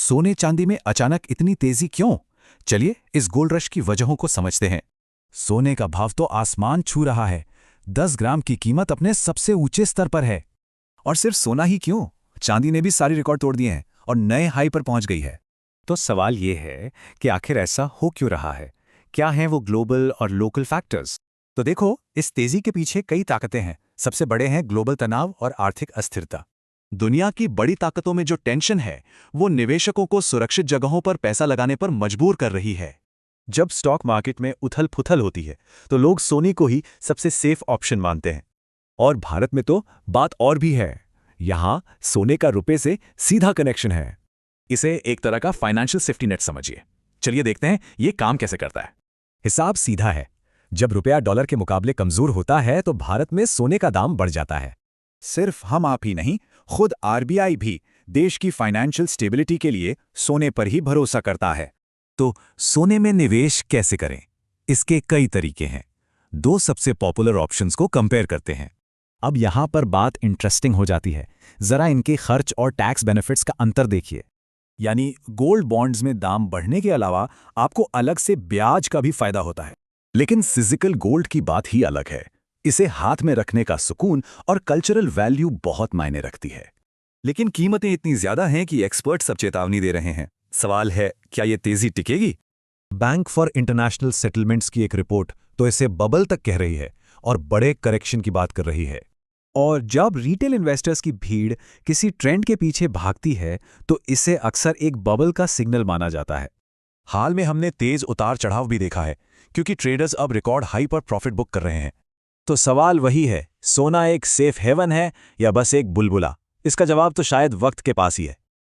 सोने चांदी में अचानक इतनी तेजी क्यों? चलिए इस गोल्ड रश की वजहों को समझते हैं। सोने का भाव तो आसमान छू रहा है। 10 ग्राम की कीमत अपने सबसे ऊंचे स्तर पर है। और सिर्फ सोना ही क्यों, चांदी ने भी सारी रिकॉर्ड तोड़ दिए हैं और नए हाई पर पहुंच गई है। तो सवाल ये है कि आखिर ऐसा हो क्यों रहा है? क्या हैं वो ग्लोबल और लोकल फैक्टर्स? तो देखो, इस तेजी के पीछे कई ताकतें हैं। सबसे बड़े हैं ग्लोबल तनाव और आर्थिक अस्थिरता। दुनिया की बड़ी ताकतों में जो टेंशन है वो निवेशकों को सुरक्षित जगहों पर पैसा लगाने पर मजबूर कर रही है। जब स्टॉक मार्केट में उथल पुथल होती है तो लोग सोने को ही सबसे सेफ ऑप्शन मानते हैं। और भारत में तो बात और भी है। यहां सोने का रुपए से सीधा कनेक्शन है। इसे एक तरह का फाइनेंशियल सेफ्टी नेट समझिए। चलिए देखते हैं ये काम कैसे करता है। हिसाब सीधा है। जब रुपया डॉलर के मुकाबले कमजोर होता है तो भारत में सोने का दाम बढ़ जाता है। सिर्फ हम आप ही नहीं, खुद आरबीआई भी देश की फाइनेंशियल स्टेबिलिटी के लिए सोने पर ही भरोसा करता है। तो सोने में निवेश कैसे करें? इसके कई तरीके हैं। 2 सबसे पॉपुलर ऑप्शंस को कंपेयर करते हैं। अब यहां पर बात इंटरेस्टिंग हो जाती है। जरा इनके खर्च और टैक्स बेनिफिट्स का अंतर देखिए। यानी गोल्ड बॉन्ड्स में दाम बढ़ने के अलावा आपको अलग से ब्याज का भी फायदा होता है। लेकिन फिजिकल गोल्ड की बात ही अलग है। इसे हाथ में रखने का सुकून और कल्चरल वैल्यू बहुत मायने रखती है। लेकिन कीमतें इतनी ज्यादा हैं कि एक्सपर्ट्स अब चेतावनी दे रहे हैं। सवाल है, क्या ये तेजी टिकेगी? बैंक फॉर इंटरनेशनल सेटलमेंट्स की एक रिपोर्ट तो इसे बबल तक कह रही है और बड़े करेक्शन की बात कर रही है। और जब रिटेल इन्वेस्टर्स की भीड़ किसी ट्रेंड के पीछे भागती है तो इसे अक्सर एक बबल का सिग्नल माना जाता है। हाल में हमने तेज उतार चढ़ाव भी देखा है, क्योंकि ट्रेडर्स अब रिकॉर्ड हाई पर प्रॉफिट बुक कर रहे हैं। तो सवाल वही है, सोना एक सेफ हेवन है या बस एक बुलबुला? इसका जवाब तो शायद वक्त के पास ही है।